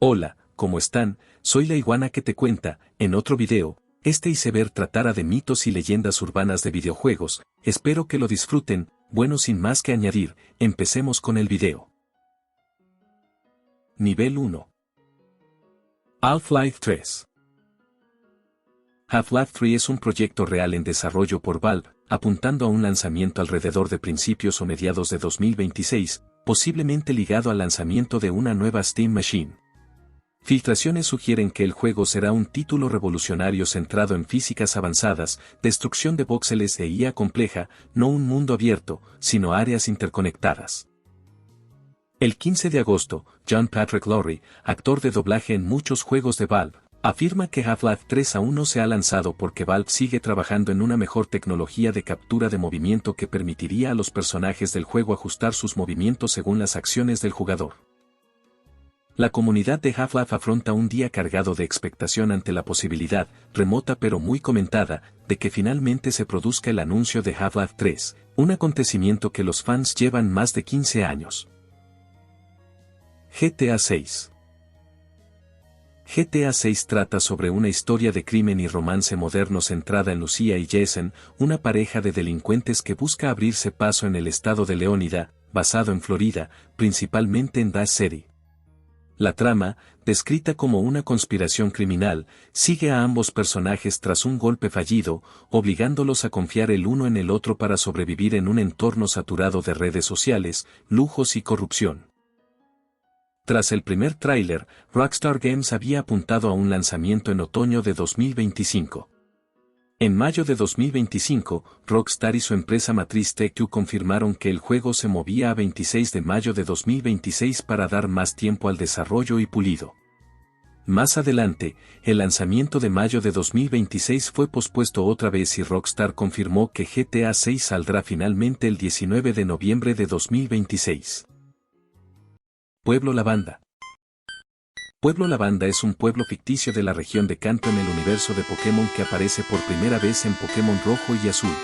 Hola, ¿cómo están? Soy la iguana que te cuenta. En otro video, este iceberg tratará de mitos y leyendas urbanas de videojuegos. Espero que lo disfruten. Bueno, sin más que añadir, empecemos con el video. Nivel 1. Half-Life 3. Half-Life 3 es un proyecto real en desarrollo por Valve, apuntando a un lanzamiento alrededor de principios o mediados de 2026, posiblemente ligado al lanzamiento de una nueva Steam Machine. Filtraciones sugieren que el juego será un título revolucionario centrado en físicas avanzadas, destrucción de voxeles e IA compleja, no un mundo abierto, sino áreas interconectadas. El 15 de agosto, John Patrick Lowry, actor de doblaje en muchos juegos de Valve, afirma que Half-Life 3 aún no se ha lanzado porque Valve sigue trabajando en una mejor tecnología de captura de movimiento que permitiría a los personajes del juego ajustar sus movimientos según las acciones del jugador. La comunidad de Half-Life afronta un día cargado de expectación ante la posibilidad, remota pero muy comentada, de que finalmente se produzca el anuncio de Half-Life 3, un acontecimiento que los fans llevan más de 15 años. GTA 6. GTA 6 trata sobre una historia de crimen y romance moderno centrada en Lucia y Jason, una pareja de delincuentes que busca abrirse paso en el estado de Leónida, basado en Florida, principalmente en Dodge City. La trama, descrita como una conspiración criminal, sigue a ambos personajes tras un golpe fallido, obligándolos a confiar el uno en el otro para sobrevivir en un entorno saturado de redes sociales, lujos y corrupción. Tras el primer tráiler, Rockstar Games había apuntado a un lanzamiento en otoño de 2025. En mayo de 2025, Rockstar y su empresa matriz Take-Two confirmaron que el juego se movía a 26 de mayo de 2026 para dar más tiempo al desarrollo y pulido. Más adelante, el lanzamiento de mayo de 2026 fue pospuesto otra vez y Rockstar confirmó que GTA 6 saldrá finalmente el 19 de noviembre de 2026. Pueblo Lavanda. Pueblo Lavanda es un pueblo ficticio de la región de Kanto en el universo de Pokémon que aparece por primera vez en Pokémon Rojo y Azul.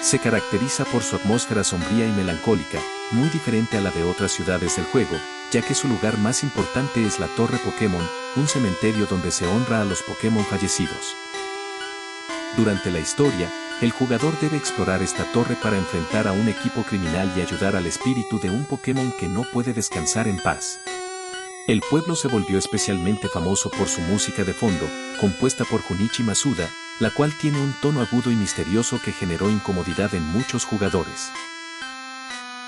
Se caracteriza por su atmósfera sombría y melancólica, muy diferente a la de otras ciudades del juego, ya que su lugar más importante es la Torre Pokémon, un cementerio donde se honra a los Pokémon fallecidos. Durante la historia, el jugador debe explorar esta torre para enfrentar a un equipo criminal y ayudar al espíritu de un Pokémon que no puede descansar en paz. El pueblo se volvió especialmente famoso por su música de fondo, compuesta por Junichi Masuda, la cual tiene un tono agudo y misterioso que generó incomodidad en muchos jugadores.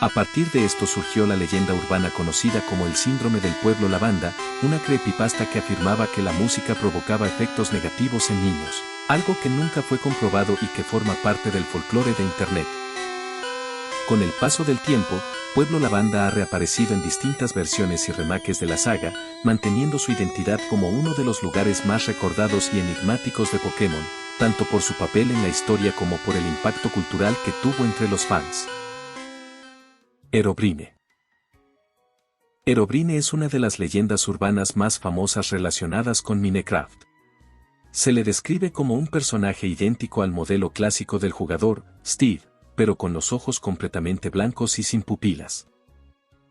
A partir de esto surgió la leyenda urbana conocida como el síndrome del pueblo lavanda, una creepypasta que afirmaba que la música provocaba efectos negativos en niños, algo que nunca fue comprobado y que forma parte del folclore de Internet. Con el paso del tiempo, Pueblo Lavanda ha reaparecido en distintas versiones y remakes de la saga, manteniendo su identidad como uno de los lugares más recordados y enigmáticos de Pokémon, tanto por su papel en la historia como por el impacto cultural que tuvo entre los fans. Herobrine. Herobrine es una de las leyendas urbanas más famosas relacionadas con Minecraft. Se le describe como un personaje idéntico al modelo clásico del jugador, Steve, pero con los ojos completamente blancos y sin pupilas.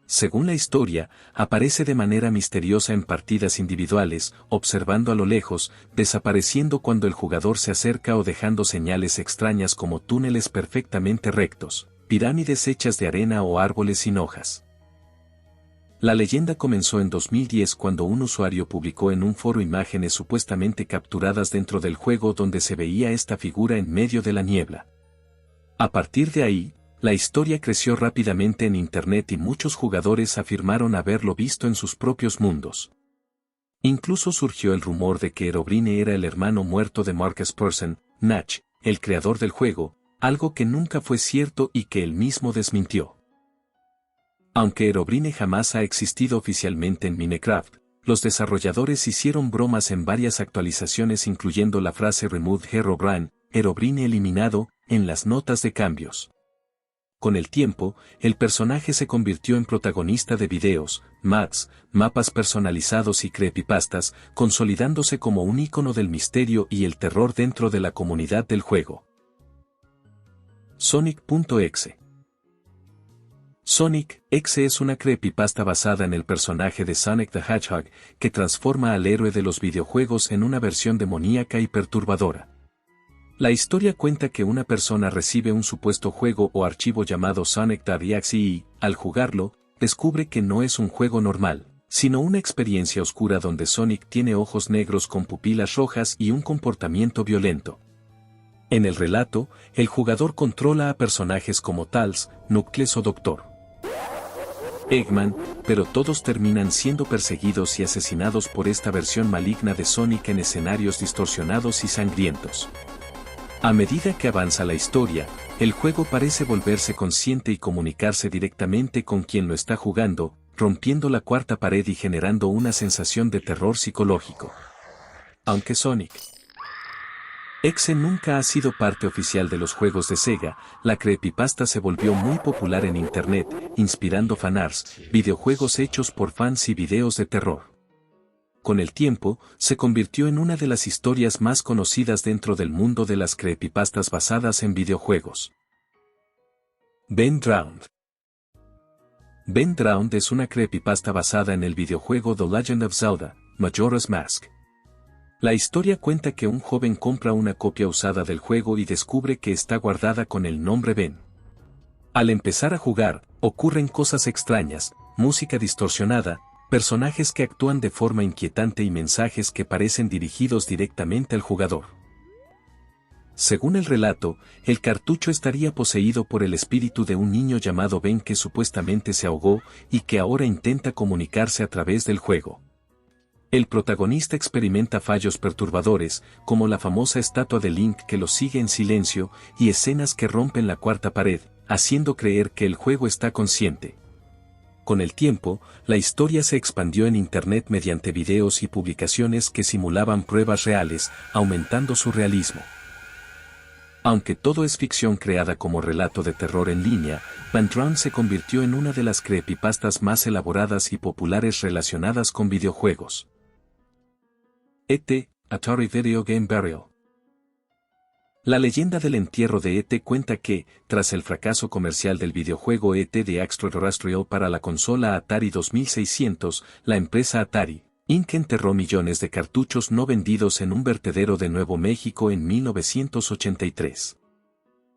Según la historia, aparece de manera misteriosa en partidas individuales, observando a lo lejos, desapareciendo cuando el jugador se acerca o dejando señales extrañas como túneles perfectamente rectos, pirámides hechas de arena o árboles sin hojas. La leyenda comenzó en 2010 cuando un usuario publicó en un foro imágenes supuestamente capturadas dentro del juego donde se veía esta figura en medio de la niebla. A partir de ahí, la historia creció rápidamente en Internet y muchos jugadores afirmaron haberlo visto en sus propios mundos. Incluso surgió el rumor de que Herobrine era el hermano muerto de Marcus Persson, Natch, el creador del juego, algo que nunca fue cierto y que él mismo desmintió. Aunque Herobrine jamás ha existido oficialmente en Minecraft, los desarrolladores hicieron bromas en varias actualizaciones incluyendo la frase Remove Herobrine, Herobrine eliminado, en las notas de cambios. Con el tiempo, el personaje se convirtió en protagonista de videos, mods, mapas personalizados y creepypastas, consolidándose como un ícono del misterio y el terror dentro de la comunidad del juego. Sonic.exe. Sonic X es una creepypasta basada en el personaje de Sonic the Hedgehog que transforma al héroe de los videojuegos en una versión demoníaca y perturbadora. La historia cuenta que una persona recibe un supuesto juego o archivo llamado Sonic.exe y, al jugarlo, descubre que no es un juego normal, sino una experiencia oscura donde Sonic tiene ojos negros con pupilas rojas y un comportamiento violento. En el relato, el jugador controla a personajes como Tails, Knuckles o Dr. Eggman, pero todos terminan siendo perseguidos y asesinados por esta versión maligna de Sonic en escenarios distorsionados y sangrientos. A medida que avanza la historia, el juego parece volverse consciente y comunicarse directamente con quien lo está jugando, rompiendo la cuarta pared y generando una sensación de terror psicológico. Aunque Sonic X nunca ha sido parte oficial de los juegos de Sega, la creepypasta se volvió muy popular en Internet, inspirando fanarts, videojuegos hechos por fans y videos de terror. Con el tiempo, se convirtió en una de las historias más conocidas dentro del mundo de las creepypastas basadas en videojuegos. Ben Drowned. Ben Drowned es una creepypasta basada en el videojuego The Legend of Zelda, Majora's Mask. La historia cuenta que un joven compra una copia usada del juego y descubre que está guardada con el nombre Ben. Al empezar a jugar, ocurren cosas extrañas, música distorsionada, personajes que actúan de forma inquietante y mensajes que parecen dirigidos directamente al jugador. Según el relato, el cartucho estaría poseído por el espíritu de un niño llamado Ben que supuestamente se ahogó y que ahora intenta comunicarse a través del juego. El protagonista experimenta fallos perturbadores, como la famosa estatua de Link que lo sigue en silencio, y escenas que rompen la cuarta pared, haciendo creer que el juego está consciente. Con el tiempo, la historia se expandió en Internet mediante videos y publicaciones que simulaban pruebas reales, aumentando su realismo. Aunque todo es ficción creada como relato de terror en línea, Ben Drowned se convirtió en una de las creepypastas más elaboradas y populares relacionadas con videojuegos. E.T. Atari Video Game Burial. La leyenda del entierro de E.T. cuenta que, tras el fracaso comercial del videojuego E.T. The Extraterrestrial para la consola Atari 2600, la empresa Atari, Inc. enterró millones de cartuchos no vendidos en un vertedero de Nuevo México en 1983.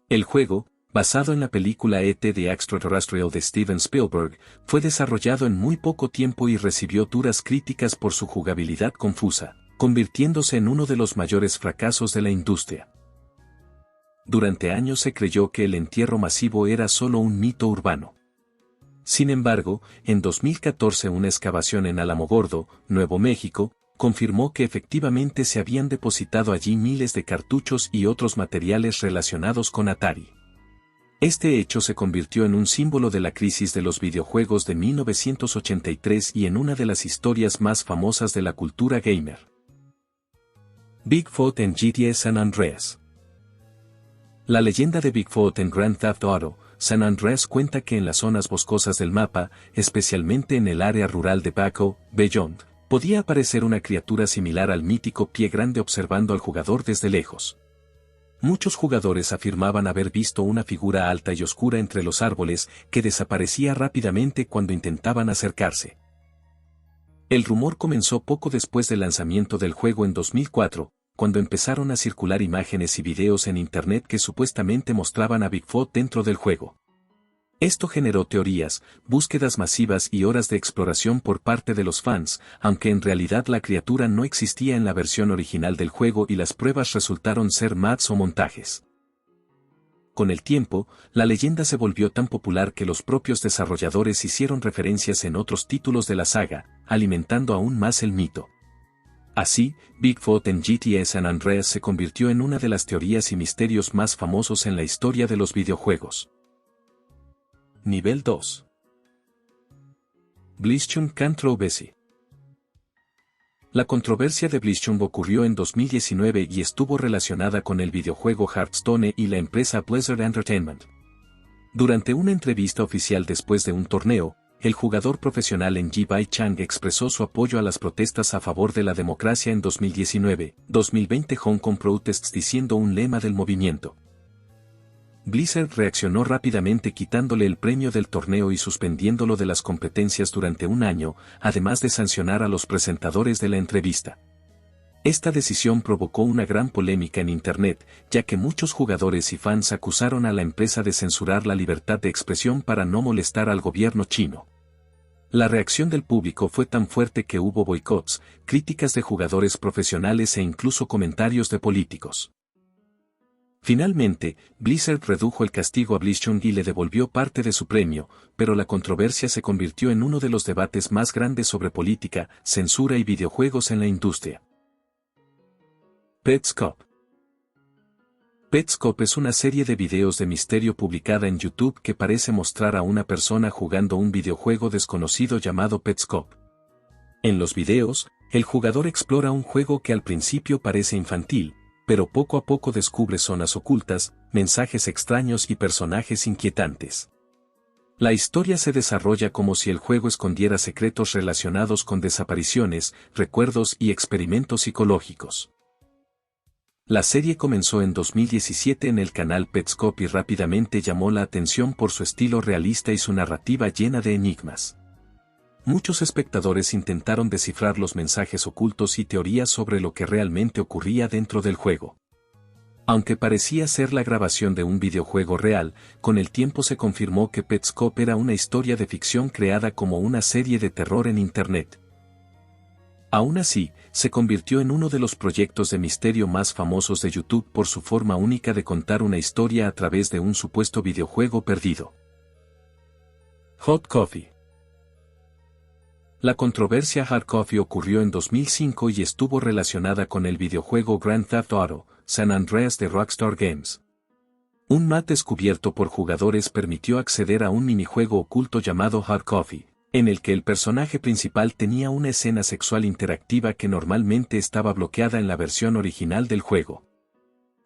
El juego, basado en la película E.T. The Extraterrestrial de Steven Spielberg, fue desarrollado en muy poco tiempo y recibió duras críticas por su jugabilidad confusa, convirtiéndose en uno de los mayores fracasos de la industria. Durante años se creyó que el entierro masivo era solo un mito urbano. Sin embargo, en 2014 una excavación en Alamogordo, Nuevo México, confirmó que efectivamente se habían depositado allí miles de cartuchos y otros materiales relacionados con Atari. Este hecho se convirtió en un símbolo de la crisis de los videojuegos de 1983 y en una de las historias más famosas de la cultura gamer. Bigfoot en GTA San Andreas. La leyenda de Bigfoot en Grand Theft Auto San Andreas cuenta que en las zonas boscosas del mapa, especialmente en el área rural de Baco, Beyond, podía aparecer una criatura similar al mítico Pie Grande observando al jugador desde lejos. Muchos jugadores afirmaban haber visto una figura alta y oscura entre los árboles que desaparecía rápidamente cuando intentaban acercarse. El rumor comenzó poco después del lanzamiento del juego en 2004, cuando empezaron a circular imágenes y videos en Internet que supuestamente mostraban a Bigfoot dentro del juego. Esto generó teorías, búsquedas masivas y horas de exploración por parte de los fans, aunque en realidad la criatura no existía en la versión original del juego y las pruebas resultaron ser mods o montajes. Con el tiempo, la leyenda se volvió tan popular que los propios desarrolladores hicieron referencias en otros títulos de la saga, alimentando aún más el mito. Así, Bigfoot en GTA San Andreas se convirtió en una de las teorías y misterios más famosos en la historia de los videojuegos. Nivel 2. Blitzchung Controversy. La controversia de Blitzchung ocurrió en 2019 y estuvo relacionada con el videojuego Hearthstone y la empresa Blizzard Entertainment. Durante una entrevista oficial después de un torneo, el jugador profesional Ng Bai Chang expresó su apoyo a las protestas a favor de la democracia en 2019, 2020 Hong Kong Protests diciendo un lema del movimiento. Blizzard reaccionó rápidamente quitándole el premio del torneo y suspendiéndolo de las competencias durante un año, además de sancionar a los presentadores de la entrevista. Esta decisión provocó una gran polémica en Internet, ya que muchos jugadores y fans acusaron a la empresa de censurar la libertad de expresión para no molestar al gobierno chino. La reacción del público fue tan fuerte que hubo boicots, críticas de jugadores profesionales e incluso comentarios de políticos. Finalmente, Blizzard redujo el castigo a Blitzchung y le devolvió parte de su premio, pero la controversia se convirtió en uno de los debates más grandes sobre política, censura y videojuegos en la industria. Petscop. Petscop es una serie de videos de misterio publicada en YouTube que parece mostrar a una persona jugando un videojuego desconocido llamado Petscop. En los videos, el jugador explora un juego que al principio parece infantil, pero poco a poco descubre zonas ocultas, mensajes extraños y personajes inquietantes. La historia se desarrolla como si el juego escondiera secretos relacionados con desapariciones, recuerdos y experimentos psicológicos. La serie comenzó en 2017 en el canal Petscop y rápidamente llamó la atención por su estilo realista y su narrativa llena de enigmas. Muchos espectadores intentaron descifrar los mensajes ocultos y teorías sobre lo que realmente ocurría dentro del juego. Aunque parecía ser la grabación de un videojuego real, con el tiempo se confirmó que Petscop era una historia de ficción creada como una serie de terror en Internet. Aún así, se convirtió en uno de los proyectos de misterio más famosos de YouTube por su forma única de contar una historia a través de un supuesto videojuego perdido. Hot Coffee. La controversia Hot Coffee ocurrió en 2005 y estuvo relacionada con el videojuego Grand Theft Auto, San Andreas de Rockstar Games. Un mod descubierto por jugadores permitió acceder a un minijuego oculto llamado Hot Coffee, en el que el personaje principal tenía una escena sexual interactiva que normalmente estaba bloqueada en la versión original del juego.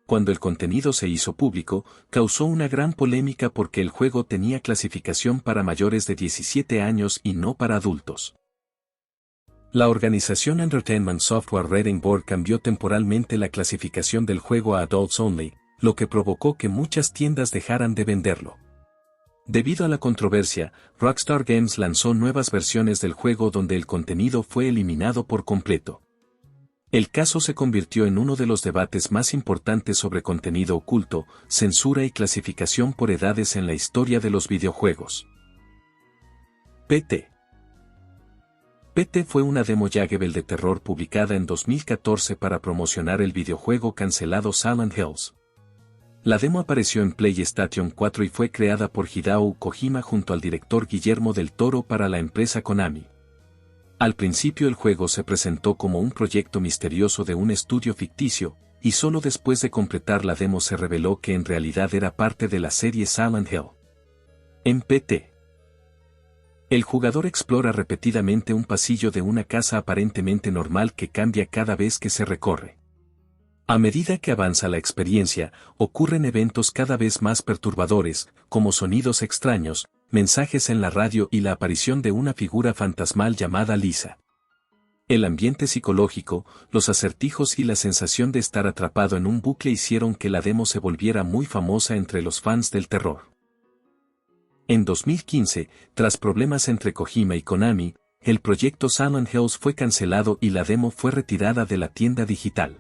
Cuando el contenido se hizo público, causó una gran polémica porque el juego tenía clasificación para mayores de 17 años y no para adultos. La organización Entertainment Software Rating Board cambió temporalmente la clasificación del juego a Adults Only, lo que provocó que muchas tiendas dejaran de venderlo. Debido a la controversia, Rockstar Games lanzó nuevas versiones del juego donde el contenido fue eliminado por completo. El caso se convirtió en uno de los debates más importantes sobre contenido oculto, censura y clasificación por edades en la historia de los videojuegos. PT. PT fue una demo Jaggeble de terror publicada en 2014 para promocionar el videojuego cancelado Silent Hills. La demo apareció en PlayStation 4 y fue creada por Hideo Kojima junto al director Guillermo del Toro para la empresa Konami. Al principio el juego se presentó como un proyecto misterioso de un estudio ficticio, y solo después de completar la demo se reveló que en realidad era parte de la serie Silent Hill. En PT. El jugador explora repetidamente un pasillo de una casa aparentemente normal que cambia cada vez que se recorre. A medida que avanza la experiencia, ocurren eventos cada vez más perturbadores, como sonidos extraños, mensajes en la radio y la aparición de una figura fantasmal llamada Lisa. El ambiente psicológico, los acertijos y la sensación de estar atrapado en un bucle hicieron que la demo se volviera muy famosa entre los fans del terror. En 2015, tras problemas entre Kojima y Konami, el proyecto Silent Hills fue cancelado y la demo fue retirada de la tienda digital.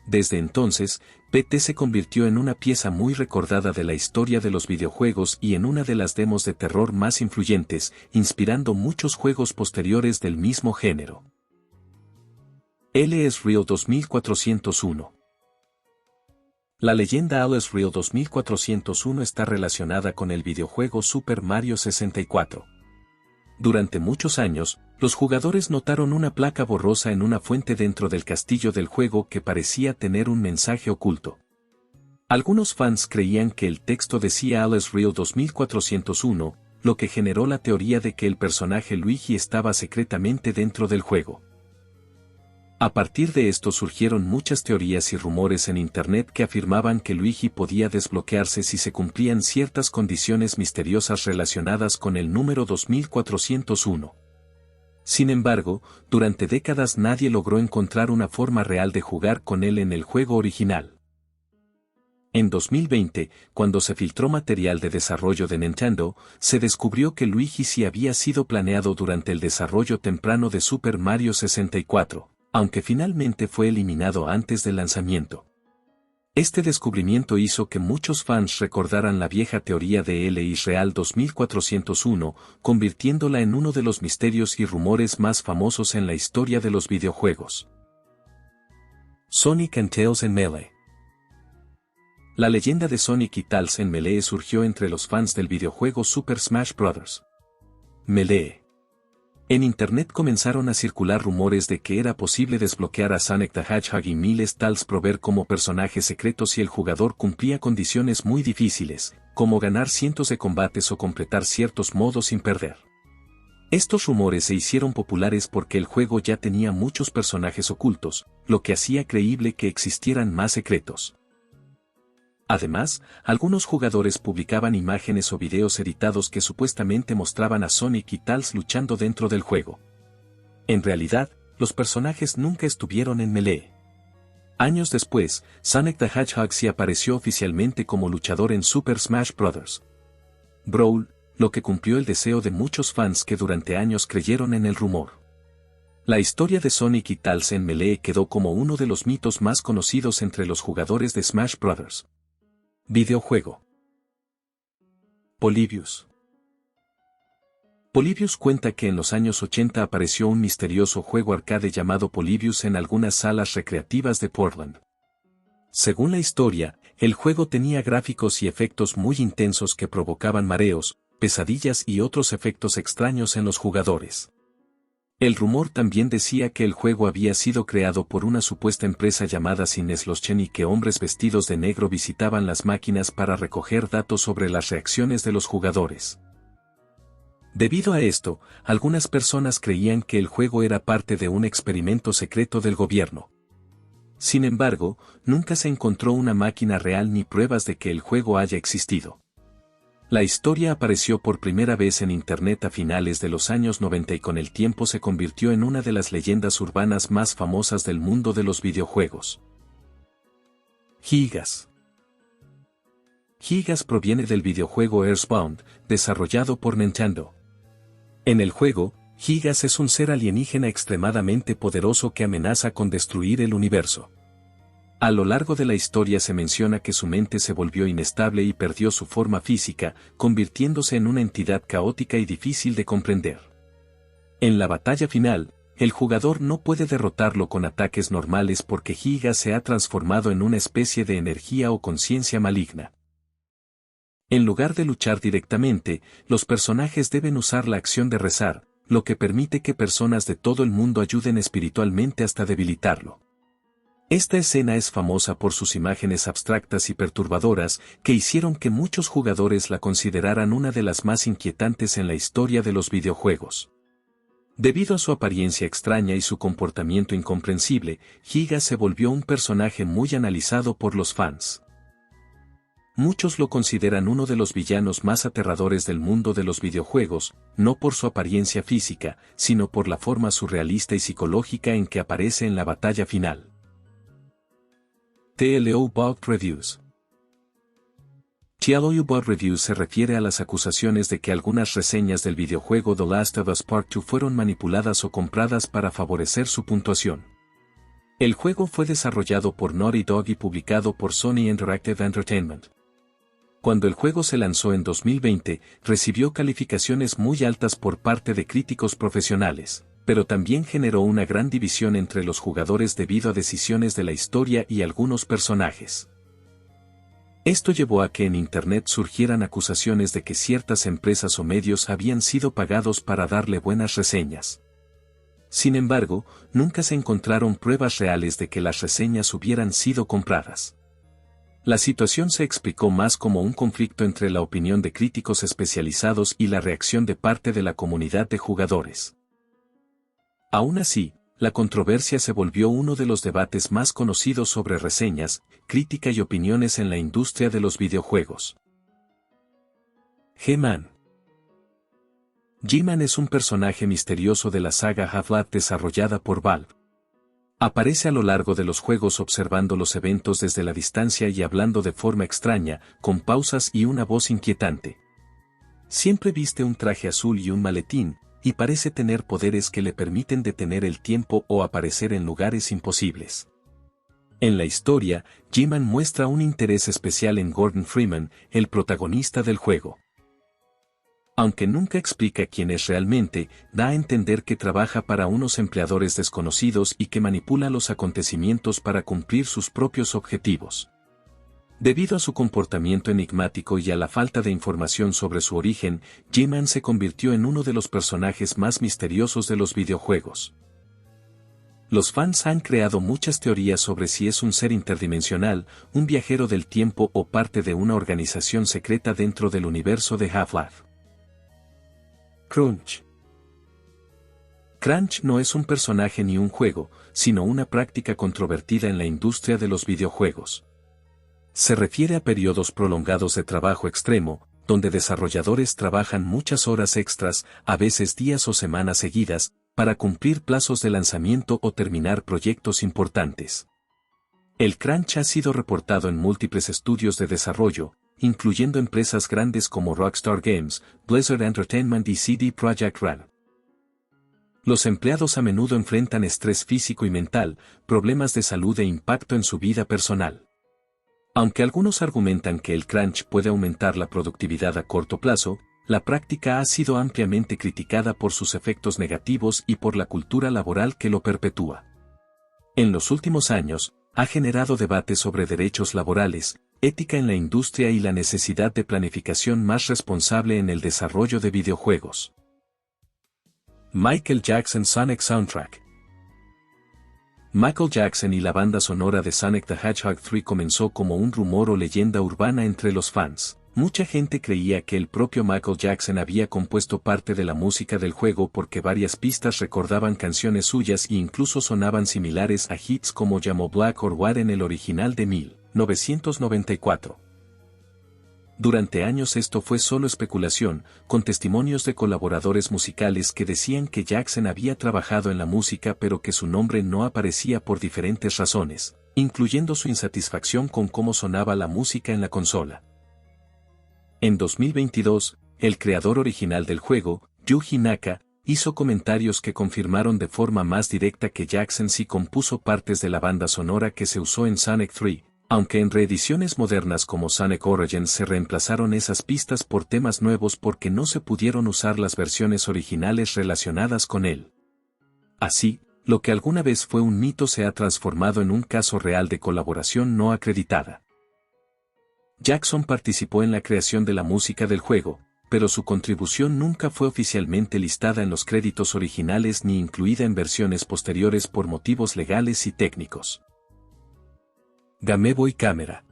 Desde entonces, PT se convirtió en una pieza muy recordada de la historia de los videojuegos y en una de las demos de terror más influyentes, inspirando muchos juegos posteriores del mismo género. Alice Real 2401. La leyenda Alice Real 2401 está relacionada con el videojuego Super Mario 64. Durante muchos años, los jugadores notaron una placa borrosa en una fuente dentro del castillo del juego que parecía tener un mensaje oculto. Algunos fans creían que el texto decía Alice Real 2401, lo que generó la teoría de que el personaje Luigi estaba secretamente dentro del juego. A partir de esto surgieron muchas teorías y rumores en Internet que afirmaban que Luigi podía desbloquearse si se cumplían ciertas condiciones misteriosas relacionadas con el número 2401. Sin embargo, durante décadas nadie logró encontrar una forma real de jugar con él en el juego original. En 2020, cuando se filtró material de desarrollo de Nintendo, se descubrió que Luigi sí había sido planeado durante el desarrollo temprano de Super Mario 64, aunque finalmente fue eliminado antes del lanzamiento. Este descubrimiento hizo que muchos fans recordaran la vieja teoría de L-Israel 2401, convirtiéndola en uno de los misterios y rumores más famosos en la historia de los videojuegos. Sonic and Tails en Melee. La leyenda de Sonic y Tails en Melee surgió entre los fans del videojuego Super Smash Bros. Melee. En internet comenzaron a circular rumores de que era posible desbloquear a Sonic the Hedgehog y Miles Tails Prover como personajes secretos si el jugador cumplía condiciones muy difíciles, como ganar cientos de combates o completar ciertos modos sin perder. Estos rumores se hicieron populares porque el juego ya tenía muchos personajes ocultos, lo que hacía creíble que existieran más secretos. Además, algunos jugadores publicaban imágenes o videos editados que supuestamente mostraban a Sonic y Tails luchando dentro del juego. En realidad, los personajes nunca estuvieron en Melee. Años después, Sonic the Hedgehog sí apareció oficialmente como luchador en Super Smash Bros. Brawl, lo que cumplió el deseo de muchos fans que durante años creyeron en el rumor. La historia de Sonic y Tails en Melee quedó como uno de los mitos más conocidos entre los jugadores de Smash Bros. Videojuego. Polybius. Polybius cuenta que en los años 80 apareció un misterioso juego arcade llamado Polybius en algunas salas recreativas de Portland. Según la historia, el juego tenía gráficos y efectos muy intensos que provocaban mareos, pesadillas y otros efectos extraños en los jugadores. El rumor también decía que el juego había sido creado por una supuesta empresa llamada Sineslochen y que hombres vestidos de negro visitaban las máquinas para recoger datos sobre las reacciones de los jugadores. Debido a esto, algunas personas creían que el juego era parte de un experimento secreto del gobierno. Sin embargo, nunca se encontró una máquina real ni pruebas de que el juego haya existido. La historia apareció por primera vez en Internet a finales de los años 90 y con el tiempo se convirtió en una de las leyendas urbanas más famosas del mundo de los videojuegos. Gigas. Gigas proviene del videojuego Earthbound, desarrollado por Nintendo. En el juego, Gigas es un ser alienígena extremadamente poderoso que amenaza con destruir el universo. A lo largo de la historia se menciona que su mente se volvió inestable y perdió su forma física, convirtiéndose en una entidad caótica y difícil de comprender. En la batalla final, el jugador no puede derrotarlo con ataques normales porque Gigas se ha transformado en una especie de energía o conciencia maligna. En lugar de luchar directamente, los personajes deben usar la acción de rezar, lo que permite que personas de todo el mundo ayuden espiritualmente hasta debilitarlo. Esta escena es famosa por sus imágenes abstractas y perturbadoras que hicieron que muchos jugadores la consideraran una de las más inquietantes en la historia de los videojuegos. Debido a su apariencia extraña y su comportamiento incomprensible, Gigas se volvió un personaje muy analizado por los fans. Muchos lo consideran uno de los villanos más aterradores del mundo de los videojuegos, no por su apariencia física, sino por la forma surrealista y psicológica en que aparece en la batalla final. TLO Bug Reviews. TLO Bug Reviews se refiere a las acusaciones de que algunas reseñas del videojuego The Last of Us Part 2 fueron manipuladas o compradas para favorecer su puntuación. El juego fue desarrollado por Naughty Dog y publicado por Sony Interactive Entertainment. Cuando el juego se lanzó en 2020, recibió calificaciones muy altas por parte de críticos profesionales, pero también generó una gran división entre los jugadores debido a decisiones de la historia y algunos personajes. Esto llevó a que en Internet surgieran acusaciones de que ciertas empresas o medios habían sido pagados para darle buenas reseñas. Sin embargo, nunca se encontraron pruebas reales de que las reseñas hubieran sido compradas. La situación se explicó más como un conflicto entre la opinión de críticos especializados y la reacción de parte de la comunidad de jugadores. Aún así, la controversia se volvió uno de los debates más conocidos sobre reseñas, crítica y opiniones en la industria de los videojuegos. G-Man. G-Man es un personaje misterioso de la saga Half-Life desarrollada por Valve. Aparece a lo largo de los juegos observando los eventos desde la distancia y hablando de forma extraña, con pausas y una voz inquietante. Siempre viste un traje azul y un maletín, y parece tener poderes que le permiten detener el tiempo o aparecer en lugares imposibles. En la historia, G-Man muestra un interés especial en Gordon Freeman, el protagonista del juego. Aunque nunca explica quién es realmente, da a entender que trabaja para unos empleadores desconocidos y que manipula los acontecimientos para cumplir sus propios objetivos. Debido a su comportamiento enigmático y a la falta de información sobre su origen, G-Man se convirtió en uno de los personajes más misteriosos de los videojuegos. Los fans han creado muchas teorías sobre si es un ser interdimensional, un viajero del tiempo o parte de una organización secreta dentro del universo de Half-Life. Crunch. Crunch no es un personaje ni un juego, sino una práctica controvertida en la industria de los videojuegos. Se refiere a periodos prolongados de trabajo extremo, donde desarrolladores trabajan muchas horas extras, a veces días o semanas seguidas, para cumplir plazos de lanzamiento o terminar proyectos importantes. El crunch ha sido reportado en múltiples estudios de desarrollo, incluyendo empresas grandes como Rockstar Games, Blizzard Entertainment y CD Projekt Red. Los empleados a menudo enfrentan estrés físico y mental, problemas de salud e impacto en su vida personal. Aunque algunos argumentan que el crunch puede aumentar la productividad a corto plazo, la práctica ha sido ampliamente criticada por sus efectos negativos y por la cultura laboral que lo perpetúa. En los últimos años, ha generado debate sobre derechos laborales, ética en la industria y la necesidad de planificación más responsable en el desarrollo de videojuegos. Michael Jackson Sonic Soundtrack. Michael Jackson y la banda sonora de Sonic the Hedgehog 3 comenzó como un rumor o leyenda urbana entre los fans. Mucha gente creía que el propio Michael Jackson había compuesto parte de la música del juego porque varias pistas recordaban canciones suyas e incluso sonaban similares a hits como Jamo Black or White en el original de 1994. Durante años esto fue solo especulación, con testimonios de colaboradores musicales que decían que Jackson había trabajado en la música pero que su nombre no aparecía por diferentes razones, incluyendo su insatisfacción con cómo sonaba la música en la consola. En 2022, el creador original del juego, Yuji Naka, hizo comentarios que confirmaron de forma más directa que Jackson sí compuso partes de la banda sonora que se usó en Sonic 3, aunque en reediciones modernas como Sonic Origins se reemplazaron esas pistas por temas nuevos porque no se pudieron usar las versiones originales relacionadas con él. Así, lo que alguna vez fue un mito se ha transformado en un caso real de colaboración no acreditada. Jackson participó en la creación de la música del juego, pero su contribución nunca fue oficialmente listada en los créditos originales ni incluida en versiones posteriores por motivos legales y técnicos. Game Boy Camera.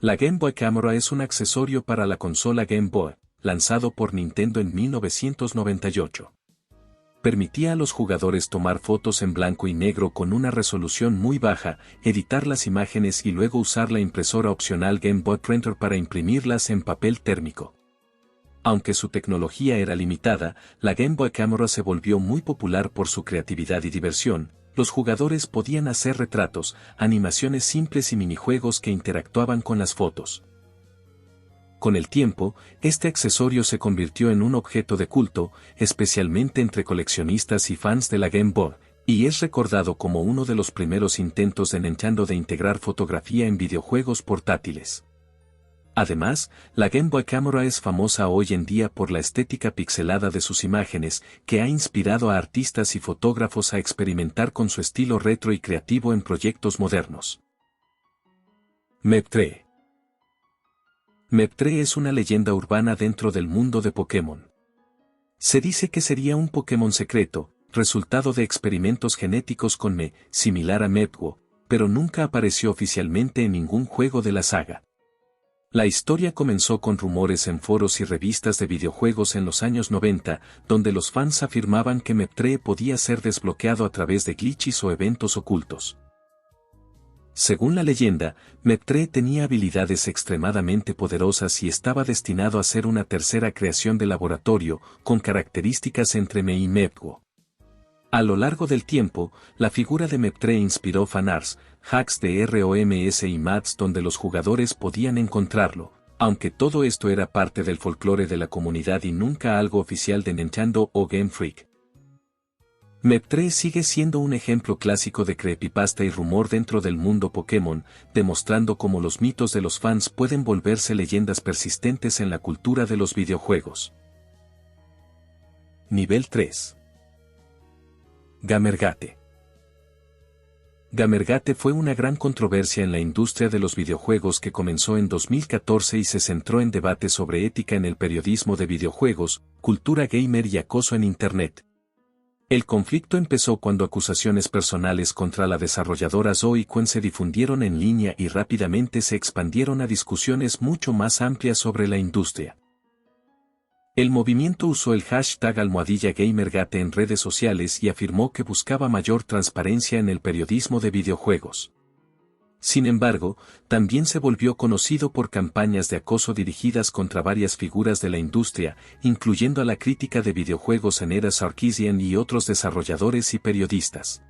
La Game Boy Camera es un accesorio para la consola Game Boy, lanzado por Nintendo en 1998. Permitía a los jugadores tomar fotos en blanco y negro con una resolución muy baja, editar las imágenes y luego usar la impresora opcional Game Boy Printer para imprimirlas en papel térmico. Aunque su tecnología era limitada, la Game Boy Camera se volvió muy popular por su creatividad y diversión. Los jugadores podían hacer retratos, animaciones simples y minijuegos que interactuaban con las fotos. Con el tiempo, este accesorio se convirtió en un objeto de culto, especialmente entre coleccionistas y fans de la Game Boy, y es recordado como uno de los primeros intentos de Nintendo de integrar fotografía en videojuegos portátiles. Además, la Game Boy Camera es famosa hoy en día por la estética pixelada de sus imágenes, que ha inspirado a artistas y fotógrafos a experimentar con su estilo retro y creativo en proyectos modernos. Meptre. Meptre es una leyenda urbana dentro del mundo de Pokémon. Se dice que sería un Pokémon secreto, resultado de experimentos genéticos con Me, similar a Mepwo, pero nunca apareció oficialmente en ningún juego de la saga. La historia comenzó con rumores en foros y revistas de videojuegos en los años 90, donde los fans afirmaban que Meptre podía ser desbloqueado a través de glitches o eventos ocultos. Según la leyenda, Meptre tenía habilidades extremadamente poderosas y estaba destinado a ser una tercera creación de laboratorio, con características entre Me y Mepwo. A lo largo del tiempo, la figura de Meptre inspiró fanarts, hacks de ROMs y mats donde los jugadores podían encontrarlo, aunque todo esto era parte del folclore de la comunidad y nunca algo oficial de Nintendo o Game Freak. Meptre sigue siendo un ejemplo clásico de creepypasta y rumor dentro del mundo Pokémon, demostrando cómo los mitos de los fans pueden volverse leyendas persistentes en la cultura de los videojuegos. Nivel 3. Gamergate. Gamergate fue una gran controversia en la industria de los videojuegos que comenzó en 2014 y se centró en debates sobre ética en el periodismo de videojuegos, cultura gamer y acoso en Internet. El conflicto empezó cuando acusaciones personales contra la desarrolladora Zoe Quinn se difundieron en línea y rápidamente se expandieron a discusiones mucho más amplias sobre la industria. El movimiento usó el hashtag #Gamergate en redes sociales y afirmó que buscaba mayor transparencia en el periodismo de videojuegos. Sin embargo, también se volvió conocido por campañas de acoso dirigidas contra varias figuras de la industria, incluyendo a la crítica de videojuegos Enera Sarkisian y otros desarrolladores y periodistas.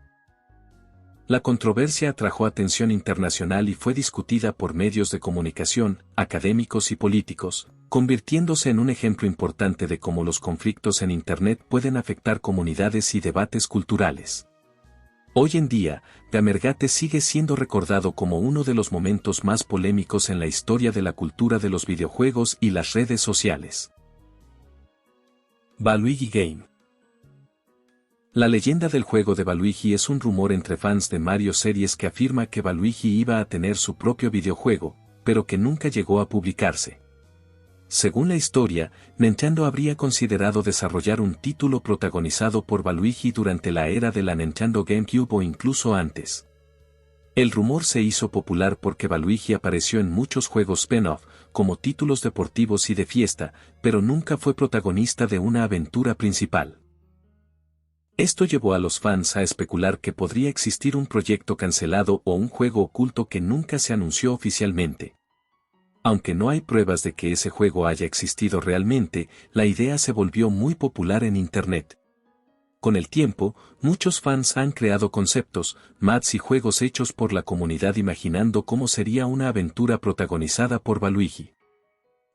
La controversia atrajo atención internacional y fue discutida por medios de comunicación, académicos y políticos, convirtiéndose en un ejemplo importante de cómo los conflictos en Internet pueden afectar comunidades y debates culturales. Hoy en día, Gamergate sigue siendo recordado como uno de los momentos más polémicos en la historia de la cultura de los videojuegos y las redes sociales. Waluigi Game. La leyenda del juego de Waluigi es un rumor entre fans de Mario series que afirma que Waluigi iba a tener su propio videojuego, pero que nunca llegó a publicarse. Según la historia, Nintendo habría considerado desarrollar un título protagonizado por Waluigi durante la era de la Nintendo GameCube o incluso antes. El rumor se hizo popular porque Waluigi apareció en muchos juegos spin-off, como títulos deportivos y de fiesta, pero nunca fue protagonista de una aventura principal. Esto llevó a los fans a especular que podría existir un proyecto cancelado o un juego oculto que nunca se anunció oficialmente. Aunque no hay pruebas de que ese juego haya existido realmente, la idea se volvió muy popular en Internet. Con el tiempo, muchos fans han creado conceptos, mods y juegos hechos por la comunidad imaginando cómo sería una aventura protagonizada por Waluigi.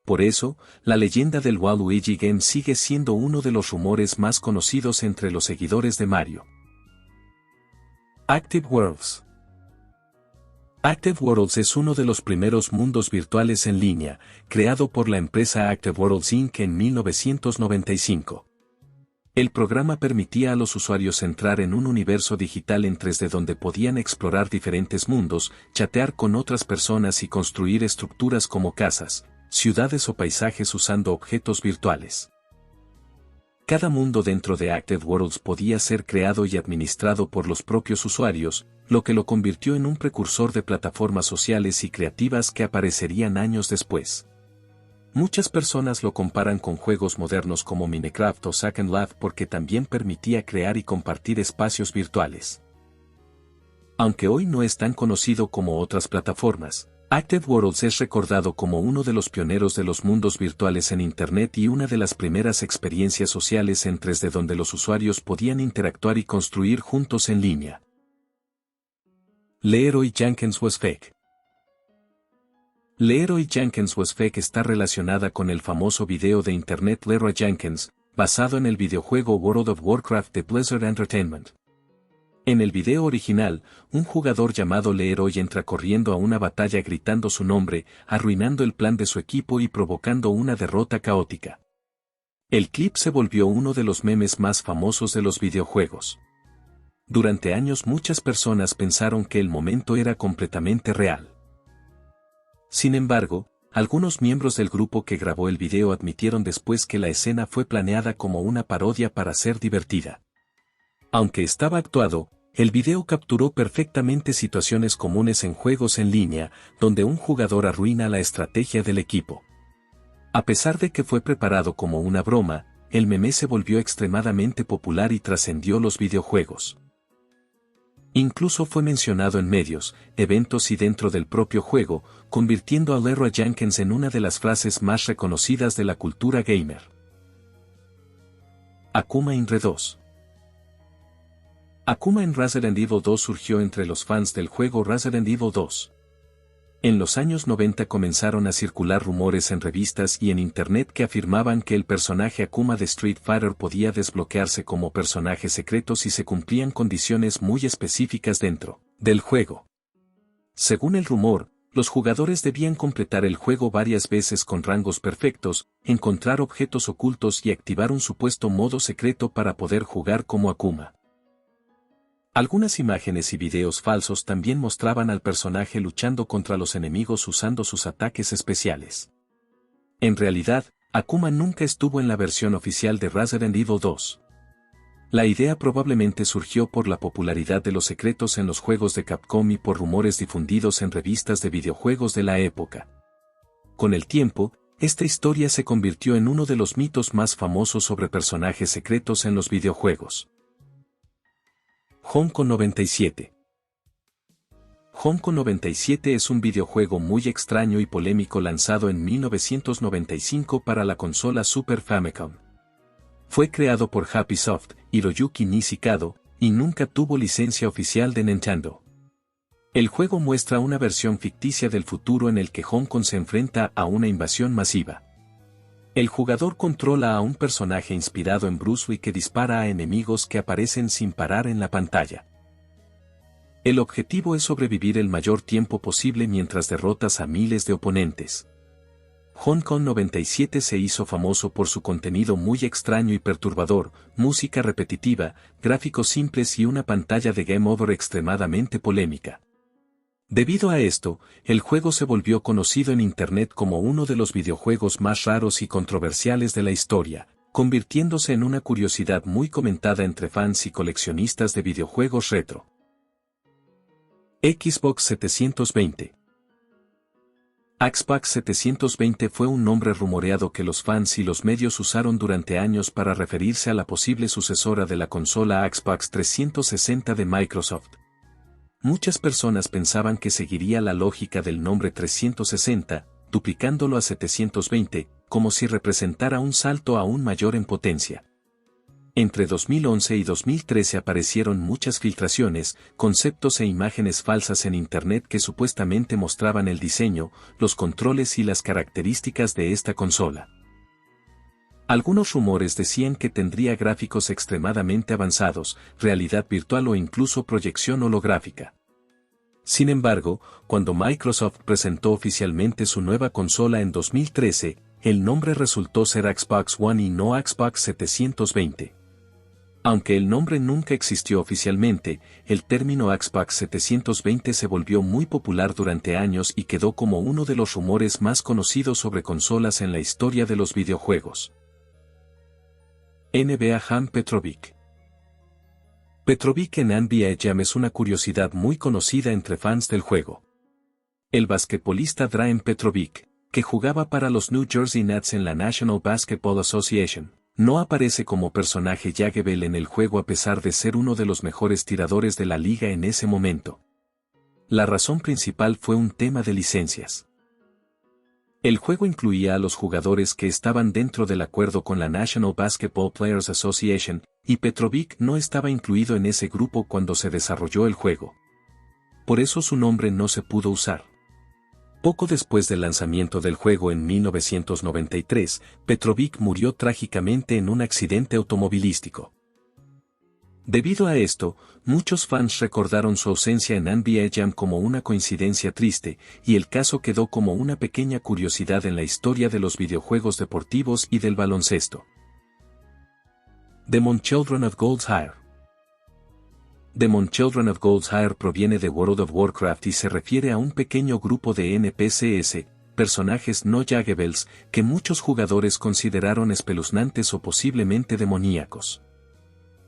Por eso, la leyenda del Waluigi Game sigue siendo uno de los rumores más conocidos entre los seguidores de Mario. Active Worlds. Active Worlds es uno de los primeros mundos virtuales en línea, creado por la empresa Active Worlds Inc. en 1995. El programa permitía a los usuarios entrar en un universo digital en 3D donde podían explorar diferentes mundos, chatear con otras personas y construir estructuras como casas, ciudades o paisajes usando objetos virtuales. Cada mundo dentro de Active Worlds podía ser creado y administrado por los propios usuarios, lo que lo convirtió en un precursor de plataformas sociales y creativas que aparecerían años después. Muchas personas lo comparan con juegos modernos como Minecraft o Second Life porque también permitía crear y compartir espacios virtuales. Aunque hoy no es tan conocido como otras plataformas, Active Worlds es recordado como uno de los pioneros de los mundos virtuales en Internet y una de las primeras experiencias sociales en 3D donde los usuarios podían interactuar y construir juntos en línea. Leroy Jenkins Was Fake. Leroy Jenkins Was Fake está relacionada con el famoso video de Internet Leroy Jenkins, basado en el videojuego World of Warcraft de Blizzard Entertainment. En el video original, un jugador llamado Leroy entra corriendo a una batalla gritando su nombre, arruinando el plan de su equipo y provocando una derrota caótica. El clip se volvió uno de los memes más famosos de los videojuegos. Durante años muchas personas pensaron que el momento era completamente real. Sin embargo, algunos miembros del grupo que grabó el video admitieron después que la escena fue planeada como una parodia para ser divertida. Aunque estaba actuado, el video capturó perfectamente situaciones comunes en juegos en línea, donde un jugador arruina la estrategia del equipo. A pesar de que fue preparado como una broma, el meme se volvió extremadamente popular y trascendió los videojuegos. Incluso fue mencionado en medios, eventos y dentro del propio juego, convirtiendo a Leroy Jenkins en una de las frases más reconocidas de la cultura gamer. Akuma Inre 2. Akuma en Resident Evil 2 surgió entre los fans del juego Resident Evil 2. En los años 90 comenzaron a circular rumores en revistas y en internet que afirmaban que el personaje Akuma de Street Fighter podía desbloquearse como personaje secreto si se cumplían condiciones muy específicas dentro del juego. Según el rumor, los jugadores debían completar el juego varias veces con rangos perfectos, encontrar objetos ocultos y activar un supuesto modo secreto para poder jugar como Akuma. Algunas imágenes y videos falsos también mostraban al personaje luchando contra los enemigos usando sus ataques especiales. En realidad, Akuma nunca estuvo en la versión oficial de Resident Evil 2. La idea probablemente surgió por la popularidad de los secretos en los juegos de Capcom y por rumores difundidos en revistas de videojuegos de la época. Con el tiempo, esta historia se convirtió en uno de los mitos más famosos sobre personajes secretos en los videojuegos. Honko 97. Honko 97 es un videojuego muy extraño y polémico lanzado en 1995 para la consola Super Famicom. Fue creado por Happy Soft, Hiroyuki Nishikado, y nunca tuvo licencia oficial de Nintendo. El juego muestra una versión ficticia del futuro en el que Hong Kong se enfrenta a una invasión masiva. El jugador controla a un personaje inspirado en Bruce Lee que dispara a enemigos que aparecen sin parar en la pantalla. El objetivo es sobrevivir el mayor tiempo posible mientras derrotas a miles de oponentes. Honko 97 se hizo famoso por su contenido muy extraño y perturbador, música repetitiva, gráficos simples y una pantalla de Game Over extremadamente polémica. Debido a esto, el juego se volvió conocido en Internet como uno de los videojuegos más raros y controversiales de la historia, convirtiéndose en una curiosidad muy comentada entre fans y coleccionistas de videojuegos retro. Xbox 720. Xbox 720 fue un nombre rumoreado que los fans y los medios usaron durante años para referirse a la posible sucesora de la consola Xbox 360 de Microsoft. Muchas personas pensaban que seguiría la lógica del nombre 360, duplicándolo a 720, como si representara un salto aún mayor en potencia. Entre 2011 y 2013 aparecieron muchas filtraciones, conceptos e imágenes falsas en Internet que supuestamente mostraban el diseño, los controles y las características de esta consola. Algunos rumores decían que tendría gráficos extremadamente avanzados, realidad virtual o incluso proyección holográfica. Sin embargo, cuando Microsoft presentó oficialmente su nueva consola en 2013, el nombre resultó ser Xbox One y no Xbox 720. Aunque el nombre nunca existió oficialmente, el término Xbox 720 se volvió muy popular durante años y quedó como uno de los rumores más conocidos sobre consolas en la historia de los videojuegos. NBA Jam Petrovic. Petrovic en NBA Jam es una curiosidad muy conocida entre fans del juego. El basquetbolista Dragan Petrovic, que jugaba para los New Jersey Nets en la National Basketball Association, no aparece como personaje Jaggebel en el juego a pesar de ser uno de los mejores tiradores de la liga en ese momento. La razón principal fue un tema de licencias. El juego incluía a los jugadores que estaban dentro del acuerdo con la National Basketball Players Association, y Petrovic no estaba incluido en ese grupo cuando se desarrolló el juego. Por eso su nombre no se pudo usar. Poco después del lanzamiento del juego en 1993, Petrovic murió trágicamente en un accidente automovilístico. Debido a esto, muchos fans recordaron su ausencia en NBA Jam como una coincidencia triste, y el caso quedó como una pequeña curiosidad en la historia de los videojuegos deportivos y del baloncesto. Demon Children of Goldshire. Demon Children of Goldshire proviene de World of Warcraft y se refiere a un pequeño grupo de NPCs, personajes no Jaggebels, que muchos jugadores consideraron espeluznantes o posiblemente demoníacos.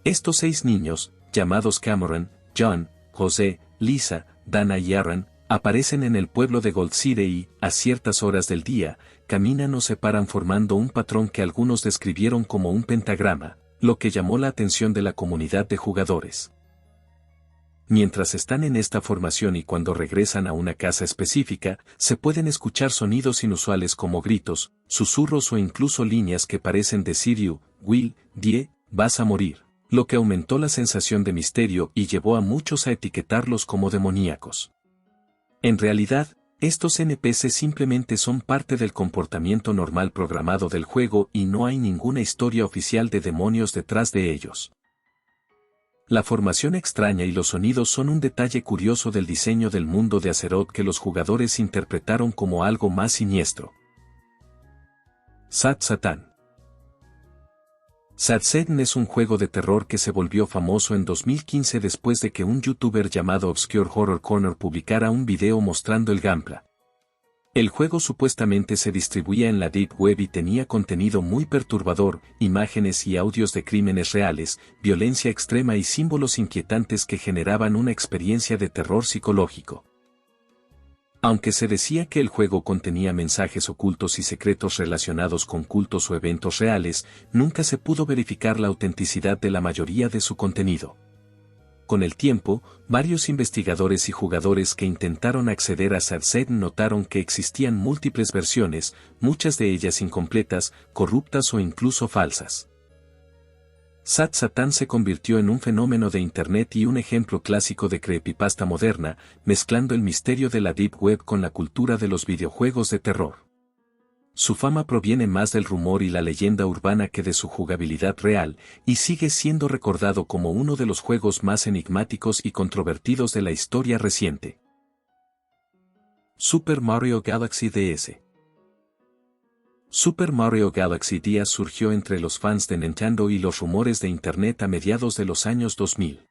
Estos 6 niños, llamados Cameron, John, José, Lisa, Dana y Aaron, aparecen en el pueblo de Goldshire y, a ciertas horas del día, caminan o se paran formando un patrón que algunos describieron como un pentagrama, lo que llamó la atención de la comunidad de jugadores. Mientras están en esta formación y cuando regresan a una casa específica, se pueden escuchar sonidos inusuales como gritos, susurros o incluso líneas que parecen decir "You, will, die, vas a morir", lo que aumentó la sensación de misterio y llevó a muchos a etiquetarlos como demoníacos. En realidad, estos NPC simplemente son parte del comportamiento normal programado del juego y no hay ninguna historia oficial de demonios detrás de ellos. La formación extraña y los sonidos son un detalle curioso del diseño del mundo de Azeroth que los jugadores interpretaron como algo más siniestro. Sad Satan. Sad Satan es un juego de terror que se volvió famoso en 2015 después de que un youtuber llamado Obscure Horror Corner publicara un video mostrando el gameplay. El juego supuestamente se distribuía en la Deep Web y tenía contenido muy perturbador, imágenes y audios de crímenes reales, violencia extrema y símbolos inquietantes que generaban una experiencia de terror psicológico. Aunque se decía que el juego contenía mensajes ocultos y secretos relacionados con cultos o eventos reales, nunca se pudo verificar la autenticidad de la mayoría de su contenido. Con el tiempo, varios investigadores y jugadores que intentaron acceder a Sad Satan notaron que existían múltiples versiones, muchas de ellas incompletas, corruptas o incluso falsas. Sad Satan se convirtió en un fenómeno de Internet y un ejemplo clásico de creepypasta moderna, mezclando el misterio de la Deep Web con la cultura de los videojuegos de terror. Su fama proviene más del rumor y la leyenda urbana que de su jugabilidad real, y sigue siendo recordado como uno de los juegos más enigmáticos y controvertidos de la historia reciente. Super Mario Galaxy DS. Super Mario Galaxy DS surgió entre los fans de Nintendo y los rumores de Internet a mediados de los años 2000.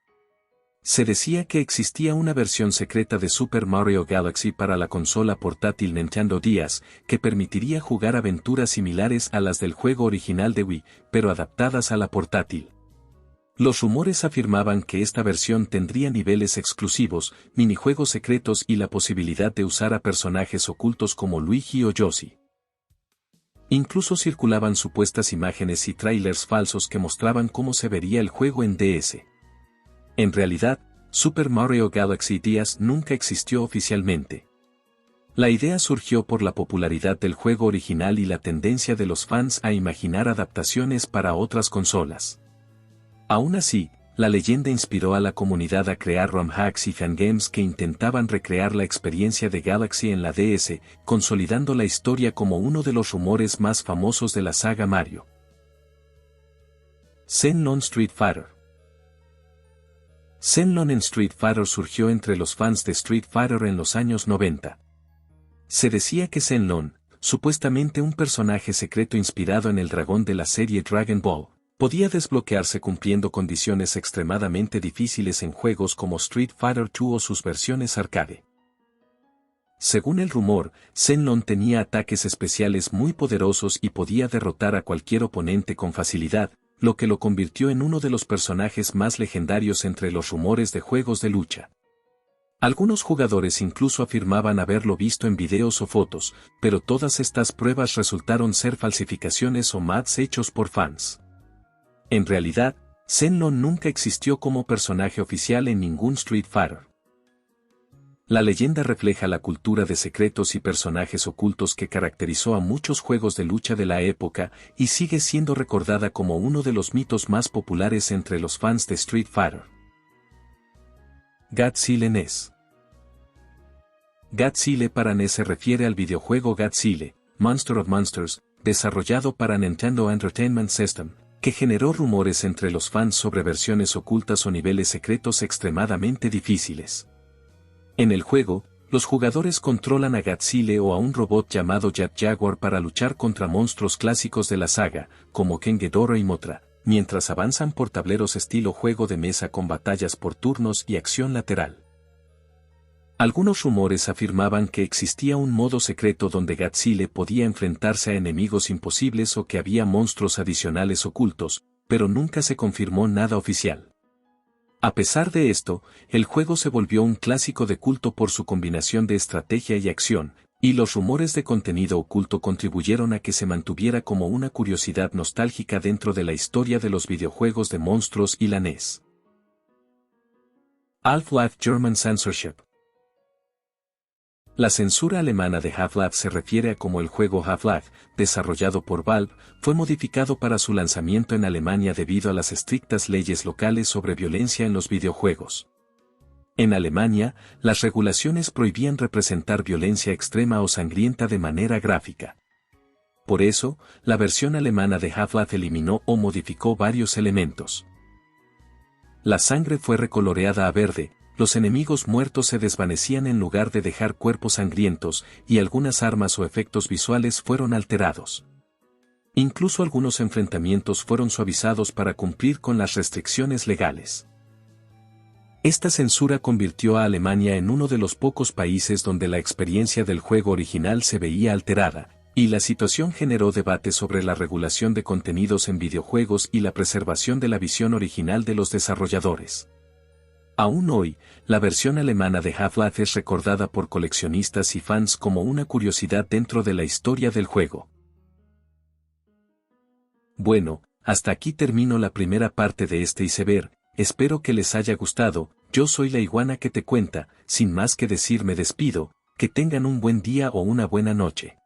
Se decía que existía una versión secreta de Super Mario Galaxy para la consola portátil Nintendo DS, que permitiría jugar aventuras similares a las del juego original de Wii, pero adaptadas a la portátil. Los rumores afirmaban que esta versión tendría niveles exclusivos, minijuegos secretos y la posibilidad de usar a personajes ocultos como Luigi o Yoshi. Incluso circulaban supuestas imágenes y trailers falsos que mostraban cómo se vería el juego en DS. En realidad, Super Mario Galaxy DS nunca existió oficialmente. La idea surgió por la popularidad del juego original y la tendencia de los fans a imaginar adaptaciones para otras consolas. Aún así, la leyenda inspiró a la comunidad a crear ROM hacks y fangames que intentaban recrear la experiencia de Galaxy en la DS, consolidando la historia como uno de los rumores más famosos de la saga Mario. Zenlong Street Fighter. Zenlong en Street Fighter surgió entre los fans de Street Fighter en los años 90. Se decía que Zenlong, supuestamente un personaje secreto inspirado en el dragón de la serie Dragon Ball, podía desbloquearse cumpliendo condiciones extremadamente difíciles en juegos como Street Fighter II o sus versiones arcade. Según el rumor, Zenlong tenía ataques especiales muy poderosos y podía derrotar a cualquier oponente con facilidad, lo que lo convirtió en uno de los personajes más legendarios entre los rumores de juegos de lucha. Algunos jugadores incluso afirmaban haberlo visto en videos o fotos, pero todas estas pruebas resultaron ser falsificaciones o mods hechos por fans. En realidad, Zenlong nunca existió como personaje oficial en ningún Street Fighter. La leyenda refleja la cultura de secretos y personajes ocultos que caracterizó a muchos juegos de lucha de la época y sigue siendo recordada como uno de los mitos más populares entre los fans de Street Fighter. Godzilla NES. Godzilla para NES se refiere al videojuego Godzilla, Monster of Monsters, desarrollado para Nintendo Entertainment System, que generó rumores entre los fans sobre versiones ocultas o niveles secretos extremadamente difíciles. En el juego, los jugadores controlan a Godzilla o a un robot llamado Jet Jaguar para luchar contra monstruos clásicos de la saga, como Ken Ghidorah y Mothra, mientras avanzan por tableros estilo juego de mesa con batallas por turnos y acción lateral. Algunos rumores afirmaban que existía un modo secreto donde Godzilla podía enfrentarse a enemigos imposibles o que había monstruos adicionales ocultos, pero nunca se confirmó nada oficial. A pesar de esto, el juego se volvió un clásico de culto por su combinación de estrategia y acción, y los rumores de contenido oculto contribuyeron a que se mantuviera como una curiosidad nostálgica dentro de la historia de los videojuegos de monstruos y la NES. Half-Life German Censorship. La censura alemana de Half-Life se refiere a cómo el juego Half-Life, desarrollado por Valve, fue modificado para su lanzamiento en Alemania debido a las estrictas leyes locales sobre violencia en los videojuegos. En Alemania, las regulaciones prohibían representar violencia extrema o sangrienta de manera gráfica. Por eso, la versión alemana de Half-Life eliminó o modificó varios elementos. La sangre fue recoloreada a verde, los enemigos muertos se desvanecían en lugar de dejar cuerpos sangrientos, y algunas armas o efectos visuales fueron alterados. Incluso algunos enfrentamientos fueron suavizados para cumplir con las restricciones legales. Esta censura convirtió a Alemania en uno de los pocos países donde la experiencia del juego original se veía alterada, y la situación generó debate sobre la regulación de contenidos en videojuegos y la preservación de la visión original de los desarrolladores. Aún hoy, la versión alemana de Half-Life es recordada por coleccionistas y fans como una curiosidad dentro de la historia del juego. Bueno, hasta aquí termino la primera parte de este iceberg, espero que les haya gustado, yo soy la iguana que te cuenta, sin más que decir me despido, que tengan un buen día o una buena noche.